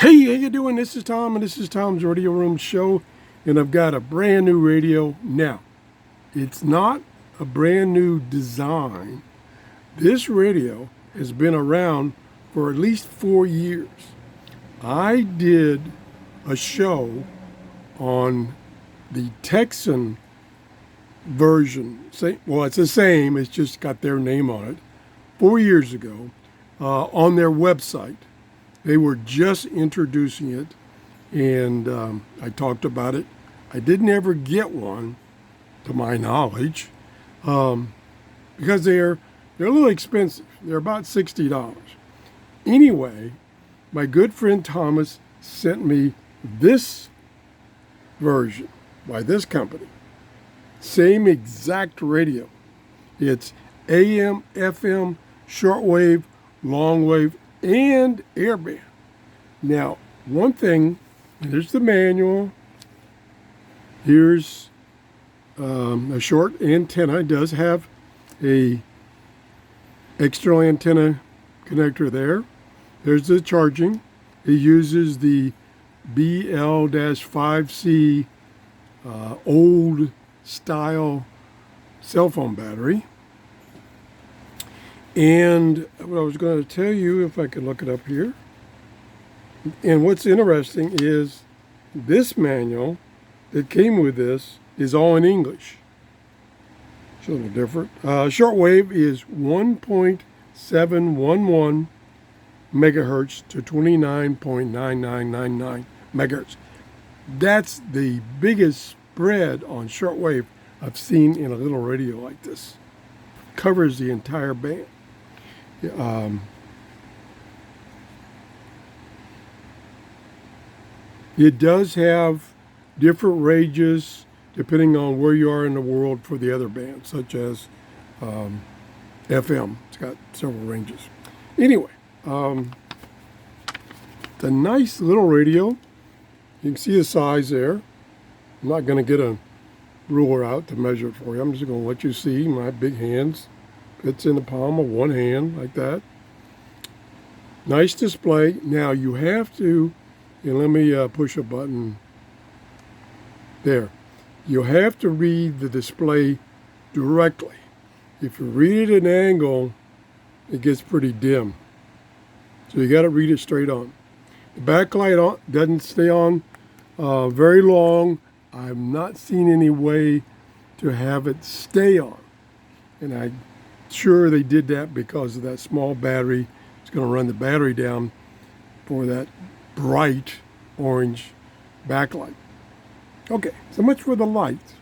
Hey, how you doing? This is Tom, and this is Tom's Radio Room Show, and I've got a brand new radio. Now, it's not a brand new design. This radio has been around for at least 4 years. I did a show on the Texan version. Well, it's the same, it's just got their name on it. 4 years ago, on their website. They were just introducing it, and I talked about it. I didn't ever get one, to my knowledge, because they're a little expensive. They're about $60. Anyway, my good friend Thomas sent me this version by this company. Same exact radio. It's AM, FM, shortwave, longwave, and airband. Now, one thing, here's the manual. Here's a short antenna. It does have a external antenna connector there. There's the charging. It uses the BL-5C old style cell phone battery. And what I was going to tell you, if I could look it up here, and what's interesting is this manual that came with this is all in English. It's a little different. Shortwave is 1.711 megahertz to 29.9999 megahertz. That's the biggest spread on shortwave I've seen in a little radio like this. Covers the entire band. It does have different ranges depending on where you are in the world for the other bands, such as FM. It's got several ranges. Anyway, it's a nice little radio. You can see the size there. I'm not going to get a ruler out to measure it for you. I'm just going to let you see my big hands. Fits in the palm of one hand like that. Nice display. Now you have to, and let me push a button there. You have to read the display directly. If you read it at an angle, it gets pretty dim. So you got to read it straight on. The backlight doesn't stay on very long. I've not seen any way to have it stay on. And I'm sure they did that because of that small battery. It's going to run the battery down for that bright orange backlight. Okay, so much for the lights.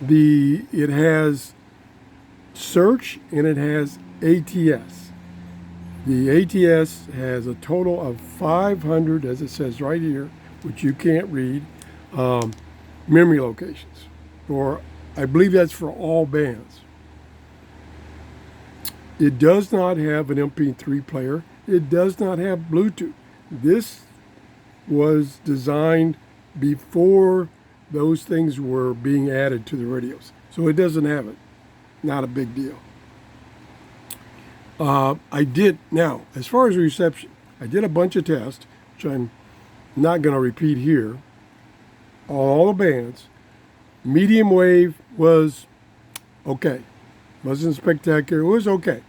It has search and it has ATS. The ATS has a total of 500, as it says right here, which you can't read, memory locations. Or I believe that's for all bands. It does not have an MP3 player. It does not have Bluetooth. This was designed before those things were being added to the radios. So it doesn't have it. Not a big deal. Now, as far as reception, I did a bunch of tests, which I'm not going to repeat here, on all the bands. Medium wave was okay. Wasn't spectacular. It was okay.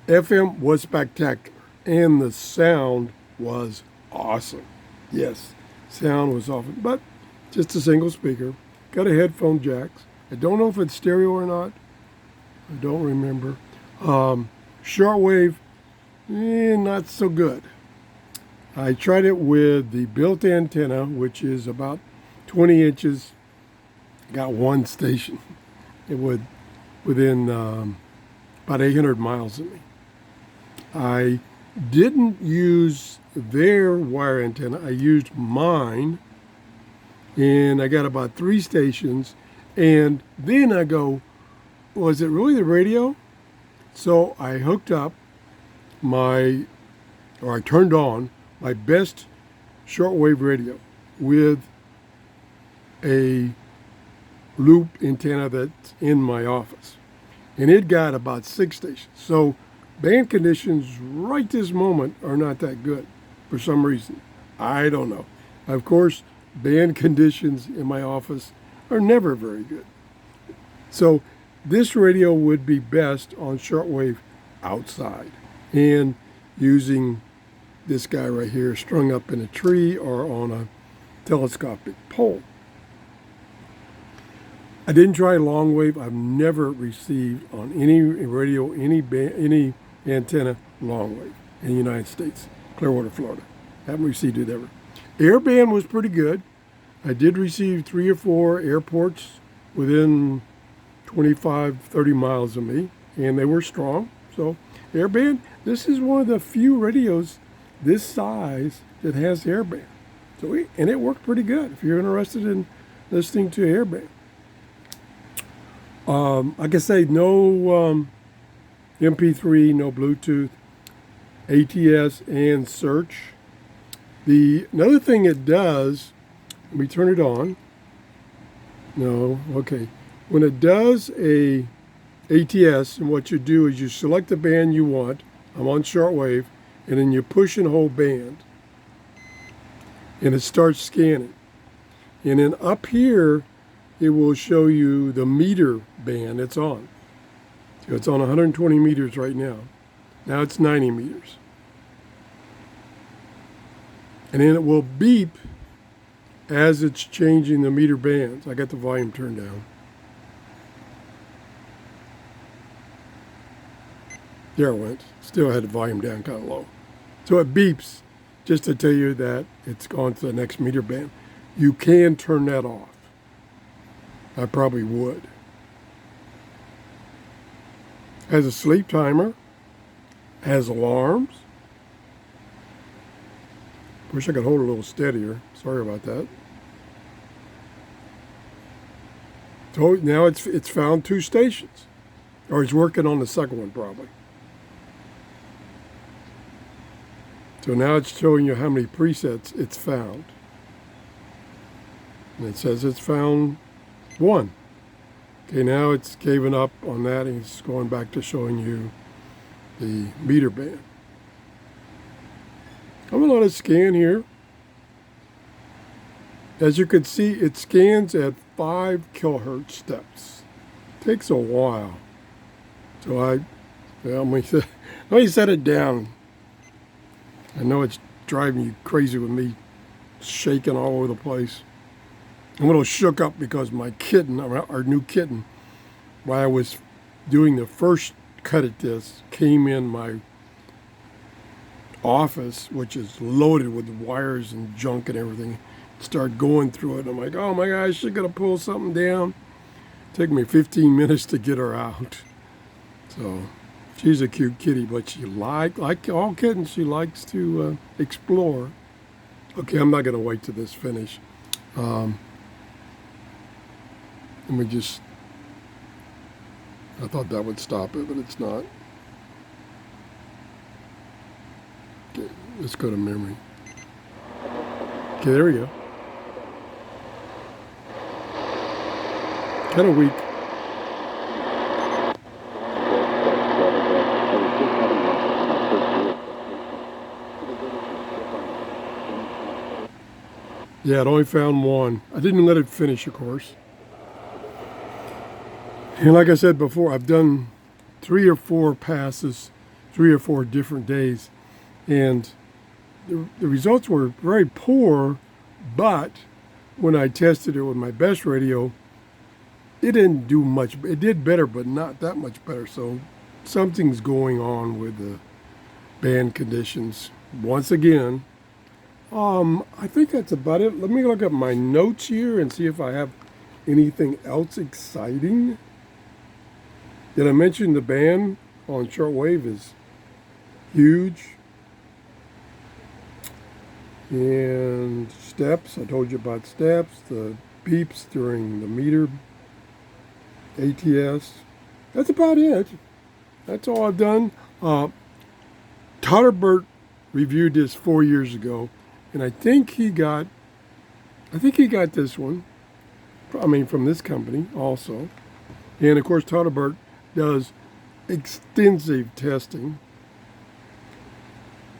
FM was spectacular. And the sound was awesome. Yes, sound was awesome. But just a single speaker. Got a headphone jacks. I don't know if it's stereo or not. I don't remember. Shortwave, not so good. I tried it with the built antenna, which is about 20 inches. Got one station. It would within about 800 miles of me. I didn't use their wire antenna. I used mine, and I got about 3 stations. And then I go, was it really the radio? So I hooked up I turned on my best shortwave radio with a loop antenna that's in my office. And it got about 6 stations. So band conditions right this moment are not that good. for some reason. I don't know. Of course, band conditions in my office are never very good. So this radio would be best on shortwave outside and using this guy right here strung up in a tree or on a telescopic pole. I didn't try long wave. I've never received on any radio, any antenna long wave in the United States, Clearwater, Florida. Haven't received it ever. Airband was pretty good. I did receive 3 or 4 airports within 25, 30 miles of me, and they were strong. So airband, this is one of the few radios this size that has airband. So and it worked pretty good if you're interested in listening to airband. Like I say, no MP3, no Bluetooth, ATS, and search. Another thing it does, let me turn it on. No, okay. When it does a ATS, and what you do is you select the band you want. I'm on shortwave, and then you push and hold band, and it starts scanning. And then up here, it will show you the meter band it's on. So it's on 120 meters right now. Now it's 90 meters. And then it will beep as it's changing the meter bands. I got the volume turned down. There it went. Still had the volume down kind of low. So it beeps just to tell you that it's gone to the next meter band. You can turn that off. I probably would. Has a sleep timer. Has alarms. Wish I could hold it a little steadier. Sorry about that. So now it's found 2 stations. Or it's working on the second one probably. So now it's showing you how many presets it's found. And it says it's found 1. Okay, now it's giving up on that and it's going back to showing you the meter band. I'm going to let it scan here. As you can see, it scans at 5 kilohertz steps. Takes a while. So let me set it down. I know it's driving you crazy with me shaking all over the place. I'm a little shook up because my kitten, our new kitten, while I was doing the first cut at this, came in my office, which is loaded with wires and junk and everything, start going through it. I'm like, oh my gosh, she's gonna pull something down. Took me 15 minutes to get her out. So she's a cute kitty, but she like all kittens, she likes to explore. Okay, I'm not gonna wait till this finish. Let me just, I thought that would stop it, but it's not. Okay, let's go to memory. Okay, there we go. Kind of weak. Yeah, it only found 1. I didn't let it finish, of course. And like I said before, I've done 3 or 4 passes, 3 or 4 different days, and the results were very poor, but when I tested it with my best radio, it didn't do much. It did better, but not that much better. So something's going on with the band conditions. Once again, I think that's about it. Let me look at my notes here and see if I have anything else exciting. Did I mention the band on shortwave is huge? And steps, I told you about steps, the beeps during the meter, ATS. That's about it. That's all I've done. Todderbert reviewed this 4 years ago, and I think he got this one. I mean, from this company also. And of course, Todderbert does extensive testing.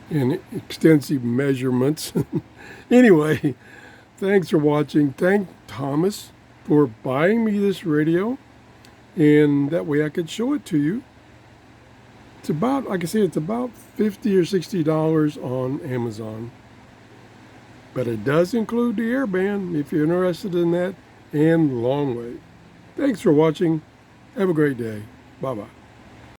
and extensive measurements. Anyway, thanks for watching. Thank Thomas for buying me this radio, and that way I could show it to you. It's about, like I say, it's about $50 or $60 on Amazon. But it does include the airband if you're interested in that, and long wave. Thanks for watching. Have a great day. Bye-bye.